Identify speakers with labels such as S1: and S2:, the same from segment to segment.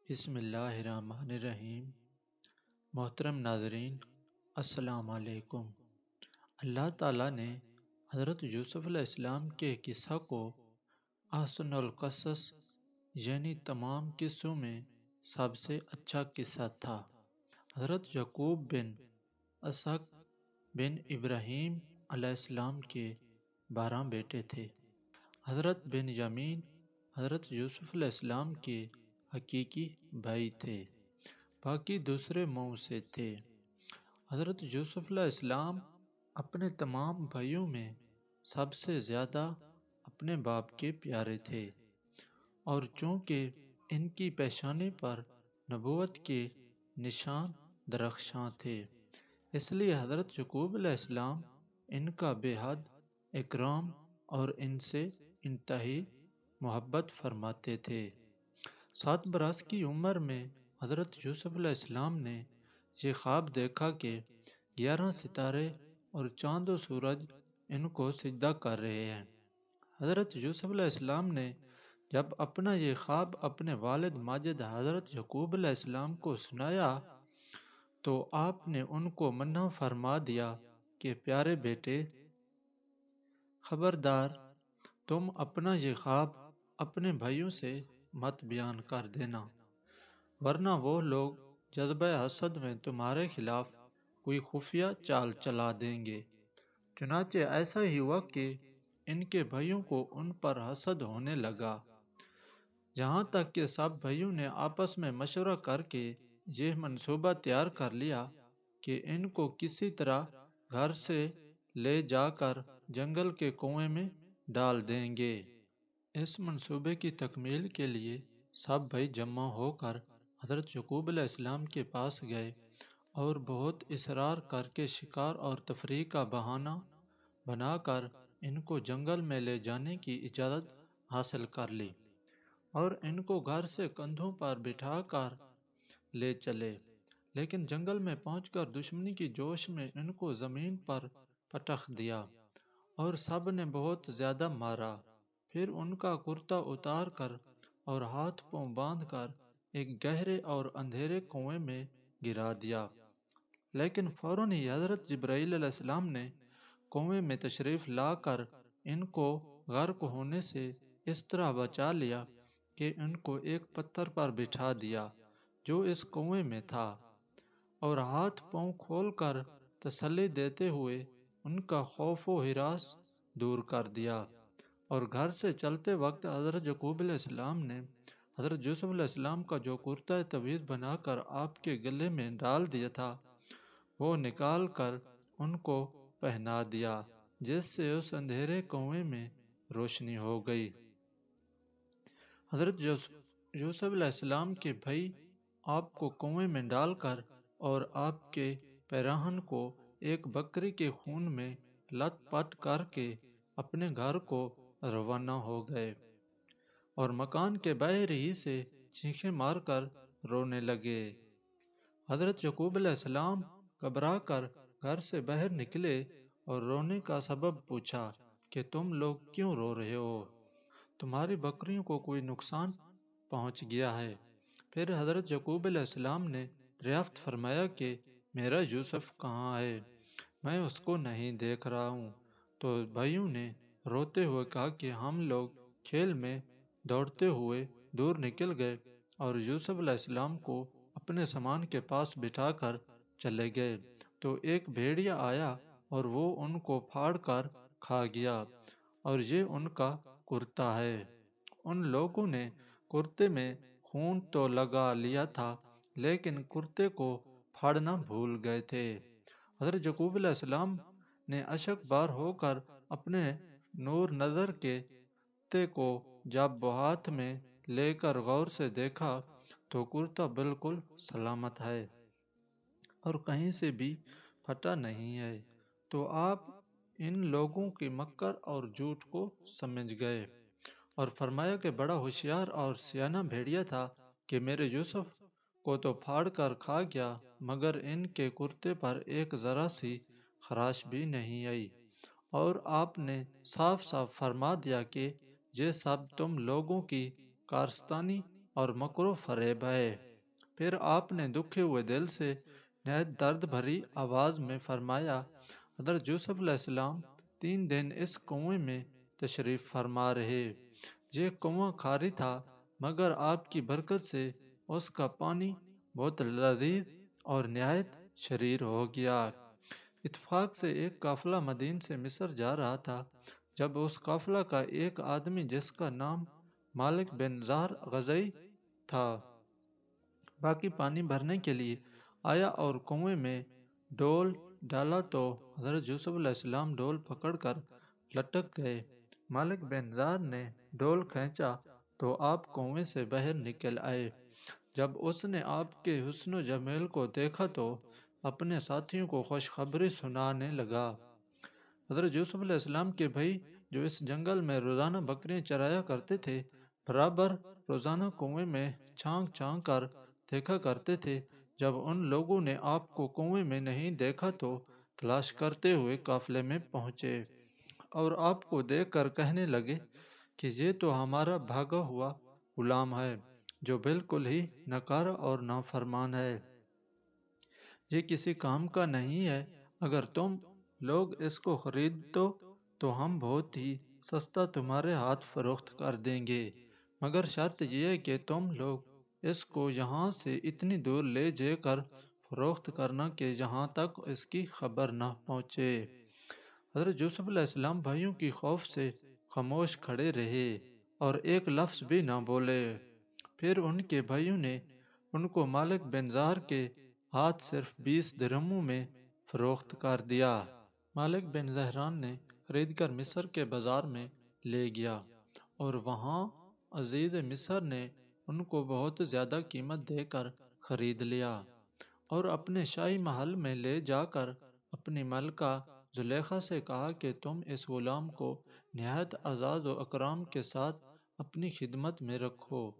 S1: بسم اللہ الرحمن الرحیم۔ محترم ناظرین، السلام علیکم۔ اللہ تعالیٰ نے حضرت یوسف علیہ السلام کے قصہ کو احسن القصص یعنی تمام قصوں میں سب سے اچھا قصہ تھا۔ حضرت یعقوب بن اسحاق بن ابراہیم علیہ السلام کے 12 بیٹے تھے۔ حضرت بن یمین حضرت یوسف علیہ السلام کے حقیقی بھائی تھے، باقی دوسرے منہ سے تھے۔ حضرت یوسف علیہ السلام اپنے تمام بھائیوں میں سب سے زیادہ اپنے باپ کے پیارے تھے، اور چونکہ ان کی پیشانی پر نبوت کے نشان درخشاں تھے، اس لیے حضرت یعقوب علیہ السلام ان کا بے حد اکرام اور ان سے انتہائی محبت فرماتے تھے۔ 7 برس کی عمر میں حضرت یوسف علیہ السلام نے یہ خواب دیکھا کہ 11 ستارے اور چاند و سورج ان کو سجدہ کر رہے ہیں۔ حضرت یوسف علیہ السلام نے جب اپنا یہ خواب اپنے والد ماجد حضرت یعقوب علیہ السلام کو سنایا تو آپ نے ان کو منع فرما دیا کہ پیارے بیٹے، خبردار، تم اپنا یہ خواب اپنے بھائیوں سے مت بیان کر دینا، ورنہ وہ لوگ جذبہ حسد میں تمہارے خلاف کوئی خفیہ چال چلا دیں گے۔ چنانچہ ایسا ہی ہوا کہ ان کے بھائیوں کو ان پر حسد ہونے لگا، یہاں تک کہ سب بھائیوں نے آپس میں مشورہ کر کے یہ منصوبہ تیار کر لیا کہ ان کو کسی طرح گھر سے لے جا کر جنگل کے کنویں میں ڈال دیں گے۔ اس منصوبے کی تکمیل کے لیے سب بھائی جمع ہو کر حضرت یعقوب علیہ السلام کے پاس گئے اور بہت اصرار کر کے شکار اور تفریح کا بہانہ بنا کر ان کو جنگل میں لے جانے کی اجازت حاصل کر لی، اور ان کو گھر سے کندھوں پر بٹھا کر لے چلے۔ لیکن جنگل میں پہنچ کر دشمنی کی جوش میں ان کو زمین پر پٹخ دیا اور سب نے بہت زیادہ مارا۔ پھر ان کا کرتا اتار کر اور ہاتھ پاؤں باندھ کر ایک گہرے اور اندھیرے کنویں میں گرا دیا۔ لیکن فوراً ہی حضرت جبرائیل علیہ السلام نے کنویں میں تشریف لا کر ان کو غرق ہونے سے اس طرح بچا لیا کہ ان کو ایک پتھر پر بٹھا دیا جو اس کنویں میں تھا، اور ہاتھ پاؤں کھول کر تسلی دیتے ہوئے ان کا خوف و ہراس دور کر دیا۔ اور گھر سے چلتے وقت حضرت یعقوب علیہ السلام نے حضرت یوسف علیہ السلام کا جو کرتا طویل بنا کر آپ کے گلے میں ڈال دیا تھا وہ نکال کر ان کو پہنا دیا، جس سے اس اندھیرے کنویں میں روشنی ہو گئی۔ حضرت یوسف علیہ السلام کے بھائی آپ کو کنویں میں ڈال کر اور آپ کے پیراہن کو ایک بکری کے خون میں لت پت کر کے اپنے گھر کو روانہ ہو گئے، اور مکان کے باہر ہی سے چیخیں مار کر رونے لگے۔ حضرت یعقوب علیہ السلام گھبرا کر گھر سے باہر نکلے اور رونے کا سبب پوچھا کہ تم لوگ کیوں رو رہے ہو؟ تمہاری بکریوں کو کوئی نقصان پہنچ گیا ہے؟ پھر حضرت یعقوب علیہ السلام نے دریافت فرمایا کہ میرا یوسف کہاں ہے؟ میں اس کو نہیں دیکھ رہا ہوں۔ تو بھائیوں نے روتے ہوئے کہا کہ ہم لوگ کھیل میں دوڑتے ہوئے دور نکل گئے اور یوسف علیہ السلام کو اپنے سامان کے پاس بٹھا کر چلے گئے تو ایک بھیڑیا آیا اور وہ ان کو پھاڑ کر کھا گیا، اور یہ ان کا کرتا ہے۔ ان لوگوں نے کرتے میں خون تو لگا لیا تھا لیکن کرتے کو پھاڑنا بھول گئے تھے۔ حضرت یعقوب علیہ السلام نے اشک بار ہو کر اپنے نور نظر کے کرتے کو جب ہاتھ میں لے کر غور سے دیکھا تو کرتا بالکل سلامت ہے اور کہیں سے بھی پھٹا نہیں ہے۔ تو آپ ان لوگوں کے مکر اور جھوٹ کو سمجھ گئے اور فرمایا کہ بڑا ہوشیار اور سیانہ بھیڑیا تھا کہ میرے یوسف کو تو پھاڑ کر کھا گیا، مگر ان کے کرتے پر ایک ذرا سی خراش بھی نہیں آئی۔ اور آپ نے صاف صاف فرما دیا کہ یہ سب تم لوگوں کی کارستانی اور مکر و فریب ہے۔ پھر آپ نے دکھے ہوئے دل سے نہایت درد بھری آواز میں فرمایا، حضرت یوسف علیہ السلام 3 دن اس کنویں میں تشریف فرما رہے۔ یہ کنواں خالی تھا، مگر آپ کی برکت سے اس کا پانی بہت لذیذ اور نہایت شریر ہو گیا۔ اتفاق سے ایک قافلہ مدین سے مصر جا رہا تھا، جب اس قافلہ کا ایک آدمی جس کا نام مالک بن زہر غزئی تھا، باقی پانی بھرنے کے لیے آیا اور کنویں میں ڈول ڈالا تو حضرت یوسف علیہ السلام ڈول پکڑ کر لٹک گئے۔ مالک بن زہر نے ڈول کھینچا تو آپ کنویں سے باہر نکل آئے۔ جب اس نے آپ کے حسن و جمیل کو دیکھا تو اپنے ساتھیوں کو خوشخبری سنانے لگا۔ حضرت یوسف علیہ السلام کے بھائی جو اس جنگل میں روزانہ بکریاں چرایا کرتے تھے، برابر روزانہ کنویں میں چھانک چھانک کر دیکھا کرتے تھے۔ جب ان لوگوں نے آپ کو کنویں میں نہیں دیکھا تو تلاش کرتے ہوئے قافلے میں پہنچے اور آپ کو دیکھ کر کہنے لگے کہ یہ تو ہمارا بھاگا ہوا غلام ہے، جو بالکل ہی ناکارہ اور نافرمان ہے۔ یہ کسی کام کا نہیں ہے۔ اگر تم لوگ اس کو خرید دو تو ہم بہت ہی سستا تمہارے ہاتھ فروخت کر دیں گے، مگر شرط یہ ہے کہ تم لوگ اس کو یہاں سے اتنی دور لے جا کر فروخت کرنا کہ جہاں تک اس کی خبر نہ پہنچے۔ حضرت یوسف علیہ السلام بھائیوں کی خوف سے خاموش کھڑے رہے اور ایک لفظ بھی نہ بولے۔ پھر ان کے بھائیوں نے ان کو مالک بن زہر کے ہاتھ صرف 20 درہموں میں فروخت کر دیا۔ مالک بن زہران نے خرید کر مصر کے بازار میں لے گیا اور وہاں عزیز مصر نے ان کو بہت زیادہ قیمت دے کر خرید لیا اور اپنے شاہی محل میں لے جا کر اپنی ملکہ زلیخا سے کہا کہ تم اس غلام کو نہایت اعزاز و اکرام کے ساتھ اپنی خدمت میں رکھو۔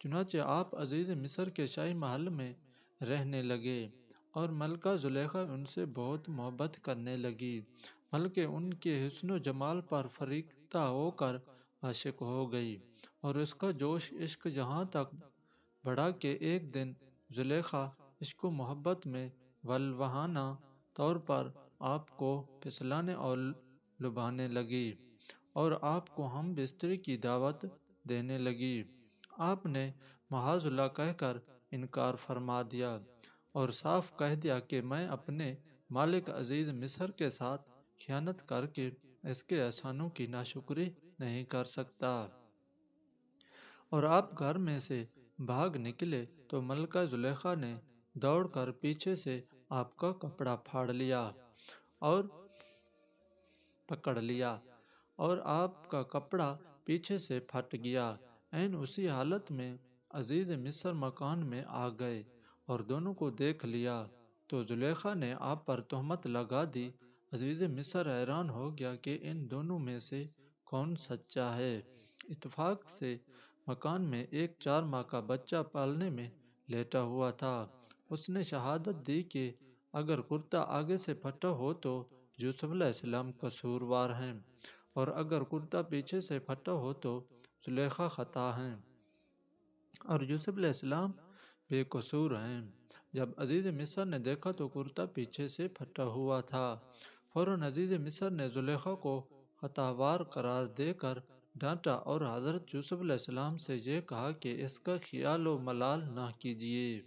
S1: چنانچہ آپ عزیز مصر کے شاہی محل میں رہنے لگے اور ملکہ زلیخا ان سے بہت محبت کرنے لگی، بلکہ ان کے حسن و جمال پر فریفتہ ہو کر عاشق ہو گئی، اور اس کا جوش عشق یہاں تک بڑھا کہ ایک دن زلیخا عشق و محبت میں ولوہانہ طور پر آپ کو پھسلانے اور لبھانے لگی اور آپ کو ہم بستری کی دعوت دینے لگی۔ آپ نے معاذ اللہ کہہ کر انکار فرما دیا اور صاف کہہ دیا کہ میں اپنے مالک عزیز مصر کے ساتھ خیانت کر کے اس کے احسانوں کی ناشکری نہیں کر سکتا۔ اور آپ گھر میں سے بھاگ نکلے تو ملکہ زلیخا نے دوڑ کر پیچھے سے آپ کا کپڑا پھاڑ لیا اور پکڑ لیا اور آپ کا کپڑا پیچھے سے پھٹ گیا۔ عین اسی حالت میں عزیز مصر مکان میں آ گئے اور دونوں کو دیکھ لیا تو زلیخا نے آپ پر تہمت لگا دی۔ عزیز مصر حیران ہو گیا کہ ان دونوں میں سے کون سچا ہے۔ اتفاق سے مکان میں ایک 4 ماہ کا بچہ پالنے میں لیٹا ہوا تھا۔ اس نے شہادت دی کہ اگر کرتا آگے سے پھٹا ہو تو یوسف علیہ السلام قصوروار ہیں، اور اگر کرتا پیچھے سے پھٹا ہو تو زلیخا خطا ہیں اور یوسف علیہ السلام بے قصور ہیں۔ جب عزیز مصر نے دیکھا تو کرتا پیچھے سے پھٹا ہوا تھا۔ فوراً عزیز مصر نے زلیخا کو خطاوار قرار دے کر ڈانٹا اور حضرت یوسف علیہ السلام سے یہ کہا کہ اس کا خیال و ملال نہ کیجیے۔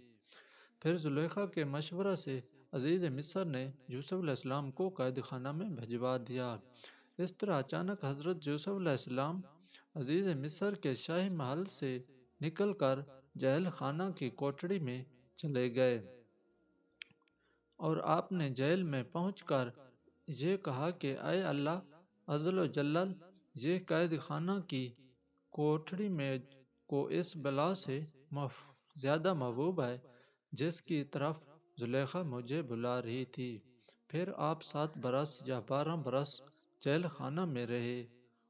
S1: پھر زلیخا کے مشورہ سے عزیز مصر نے یوسف علیہ السلام کو قید خانہ میں بھجوا دیا۔ اس طرح اچانک حضرت یوسف علیہ السلام عزیز مصر کے شاہی محل سے نکل کر جیل خانہ کی کوٹڑی میں چلے گئے اور آپ نے جیل میں پہنچ کر یہ کہا کہ اے اللہ عز و جلال، یہ قید خانہ کی کوٹڑی میں کو اس بلا سے زیادہ محبوب ہے جس کی طرف زلیخا مجھے بلا رہی تھی۔ پھر آپ 7 برس یا 12 برس جیل خانہ میں رہے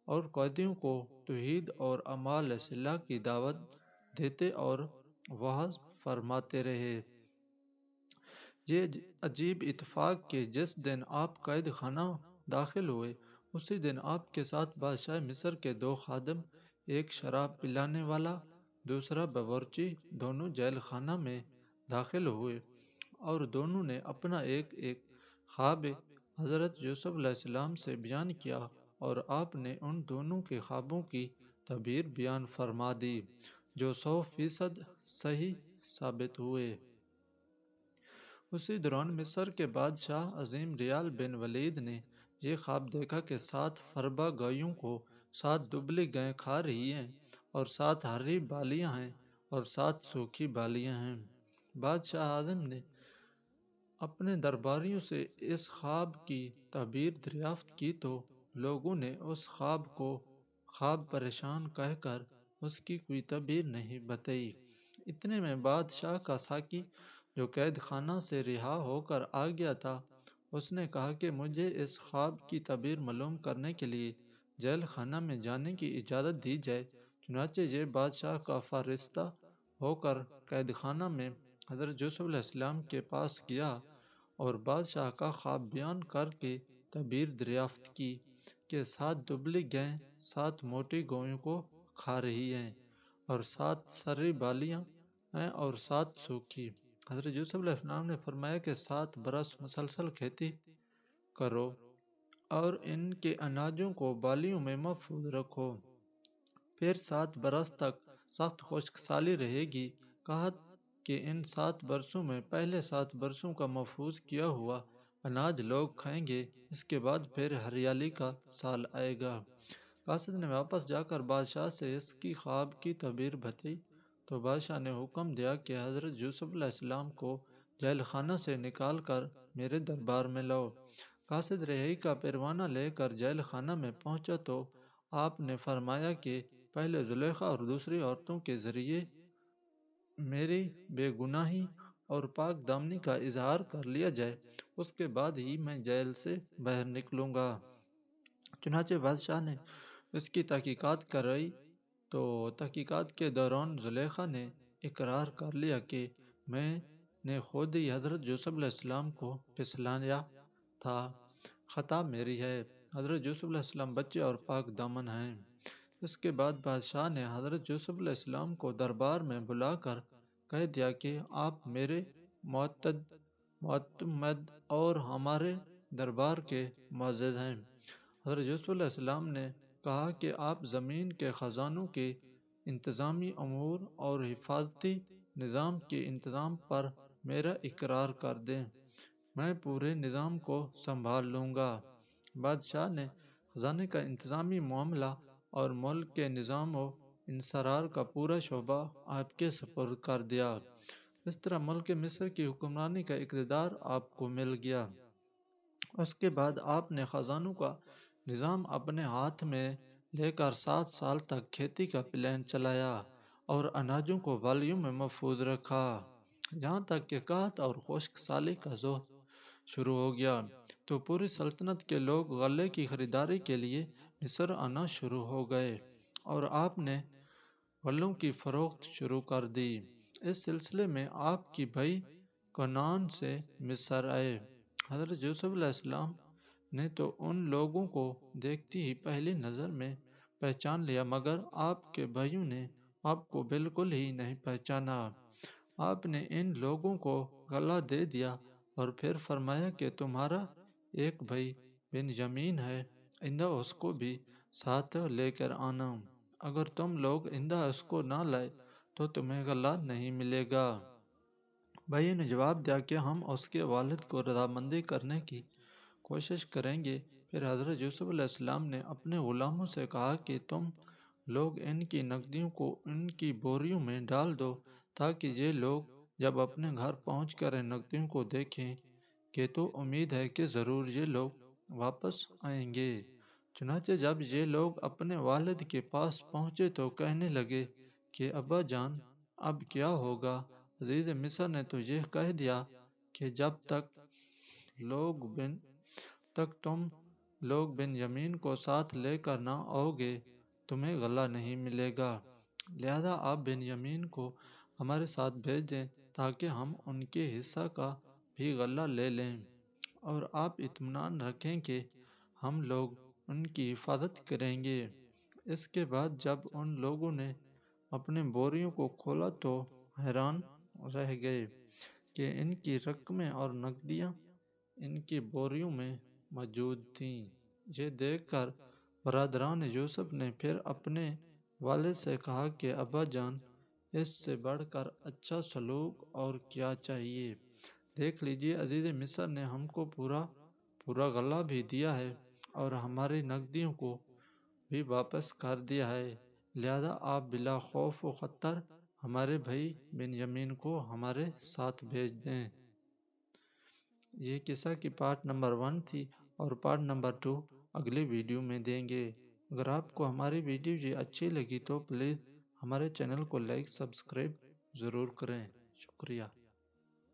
S1: اور قیدیوں کو توحید اور اعمال صالحہ کی دعوت دیتے اور وعظ فرماتے رہے۔ یہ عجیب اتفاق کہ جس دن آپ قید خانہ داخل ہوئے اسی دن آپ کے ساتھ بادشاہ مصر کے 2 خادم، ایک شراب پلانے والا دوسرا باورچی، دونوں جیل خانہ میں داخل ہوئے اور دونوں نے اپنا ایک ایک خواب حضرت یوسف علیہ السلام سے بیان کیا، اور آپ نے ان دونوں کے خوابوں کی تعبیر بیان فرما دی جو 100% صحیح ثابت ہوئے۔ اسی دوران مصر کے بادشاہ عظیم ریال بن ولید نے یہ خواب دیکھا کہ 7 فربا گایوں کو 7 دبلی گائیں کھا رہی ہیں، اور 7 ہری بالیاں ہیں اور 7 سوکھی بالیاں ہیں۔ بادشاہ اعظم نے اپنے درباریوں سے اس خواب کی تعبیر دریافت کی تو لوگوں نے اس خواب کو خواب پریشان کہہ کر اس کی کوئی تعبیر نہیں بتائی۔ اتنے میں بادشاہ کا ساقی جو قید خانہ سے رہا ہو کر آ گیا تھا، اس نے کہا کہ مجھے اس خواب کی تعبیر معلوم کرنے کے لیے جیل خانہ میں جانے کی اجازت دی جائے۔ چنانچہ یہ بادشاہ کا فرشتہ ہو کر قید خانہ میں حضرت یوسف علیہ السلام کے پاس گیا اور بادشاہ کا خواب بیان کر کے تعبیر دریافت کی کہ 7 دبلی گائیں 7 موٹی گویوں کو کھا رہی ہیں، اور 7 سری بالیاں ہیں اور 7 سوکھی۔ حضرت یوسف علیہ السلام نے فرمایا کہ 7 برس مسلسل کھیتی کرو اور ان کے اناجوں کو بالیوں میں محفوظ رکھو، پھر 7 برس تک سخت خشک سالی رہے گی۔ کہا کہ ان 7 برسوں میں پہلے 7 برسوں کا محفوظ کیا ہوا اناج لوگ کھائیں گے، اس کے بعد پھر ہریالی کا سال آئے گا۔ قاصد نے واپس جا کر بادشاہ سے اس کی خواب کی تعبیر بتائی تو بادشاہ نے حکم دیا کہ حضرت یوسف علیہ السلام کو جیل خانہ سے نکال کر میرے دربار میں لاؤ۔ قاصد رہائی کا پروانہ لے کر جیل خانہ میں پہنچا تو آپ نے فرمایا کہ پہلے زلیخا اور دوسری عورتوں کے ذریعے میری بے گناہی اور پاک دامنی کا اظہار کر لیا جائے، اس کے بعد ہی میں جیل سے باہر نکلوں گا۔ چنانچہ بادشاہ نے اس کی تحقیقات کرائی تو تحقیقات کے دوران زلیخا نے اقرار کر لیا کہ میں نے خود ہی حضرت یوسف علیہ السلام کو پھسلایا تھا، خطا میری ہے۔ حضرت یوسف علیہ السلام بچے اور پاک دامن ہیں۔ اس کے بعد بادشاہ نے حضرت یوسف علیہ السلام کو دربار میں بلا کر کہہ دیا کہ آپ میرے معتمد اور ہمارے دربار کے معزز ہیں۔ حضرت یوسف علیہ السلام نے کہا کہ آپ زمین کے خزانوں کے انتظامی امور اور حفاظتی نظام کے انتظام پر میرا اقرار کر دیں، میں پورے نظام کو سنبھال لوں گا۔ بادشاہ نے خزانے کا انتظامی معاملہ اور ملک کے نظام و انصرار کا پورا شعبہ آپ کے سپرد کر دیا۔ اس طرح ملک مصر کی حکمرانی کا اقتدار آپ کو مل گیا۔ اس کے بعد آپ نے خزانوں کا نظام اپنے ہاتھ میں لے کر 7 سال تک کھیتی کا پلان چلایا اور اناجوں کو بالیوں میں محفوظ رکھا، یہاں تک کہ قحط اور خشک سالی کا دور شروع ہو گیا تو پوری سلطنت کے لوگ غلے کی خریداری کے لیے مصر آنا شروع ہو گئے اور آپ نے غلوں کی فروخت شروع کر دی۔ اس سلسلے میں آپ کی بھائی کنعان سے مصر آئے۔ حضرت یوسف علیہ السلام نے تو ان لوگوں کو دیکھتی ہی پہلی نظر میں پہچان لیا، مگر آپ کے بھائیوں نے آپ کو بالکل ہی نہیں پہچانا۔ آپ نے ان لوگوں کو غلہ دے دیا اور پھر فرمایا کہ تمہارا ایک بھائی بنیامین ہے، آئندہ اس کو بھی ساتھ لے کر آنا، اگر تم لوگ آئندہ اس کو نہ لائے تو تمہیں غلہ نہیں ملے گا۔ بھائیوں نے جواب دیا کہ ہم اس کے والد کو رضامندی کرنے کی کوشش کریں گے۔ پھر حضرت یوسف علیہ السلام نے اپنے غلاموں سے کہا کہ تم لوگ ان کی نقدیوں کو ان کی بوریوں میں ڈال دو تاکہ یہ لوگ جب اپنے گھر پہنچ کر ان نقدیوں کو دیکھیں کہ تو امید ہے کہ ضرور یہ لوگ واپس آئیں گے۔ چنانچہ جب یہ لوگ اپنے والد کے پاس پہنچے تو کہنے لگے کہ ابا جان اب کیا ہوگا؟ عزیز مصر نے تو یہ کہہ دیا کہ جب تک تم لوگ بنیامین کو ساتھ لے کر نہ آؤ گے تمہیں غلہ نہیں ملے گا، لہذا آپ بنیامین کو ہمارے ساتھ بھیج دیں تاکہ ہم ان کے حصہ کا بھی غلہ لے لیں، اور آپ اطمینان رکھیں کہ ہم لوگ ان کی حفاظت کریں گے۔ اس کے بعد جب ان لوگوں نے اپنے بوریوں کو کھولا تو حیران رہ گئے کہ ان کی رقمیں اور نقدیاں ان کی بوریوں میں موجود تھیں۔ یہ دیکھ کر برادران یوسف نے پھر اپنے والد سے کہا کہ ابا جان، اس سے بڑھ کر اچھا سلوک اور کیا چاہیے؟ دیکھ لیجئے، عزیز مصر نے ہم کو پورا غلہ بھی دیا ہے اور ہماری نقدیوں کو بھی واپس کر دیا ہے، لہذا آپ بلا خوف و خطر ہمارے بھائی بنیامین کو ہمارے ساتھ بھیج دیں۔ یہ قصہ کی پارٹ نمبر 1 تھی اور پارٹ نمبر 2 اگلی ویڈیو میں دیں گے۔ اگر آپ کو ہماری ویڈیو یہ اچھی لگی تو پلیز ہمارے چینل کو لائک سبسکرائب ضرور کریں۔ شکریہ۔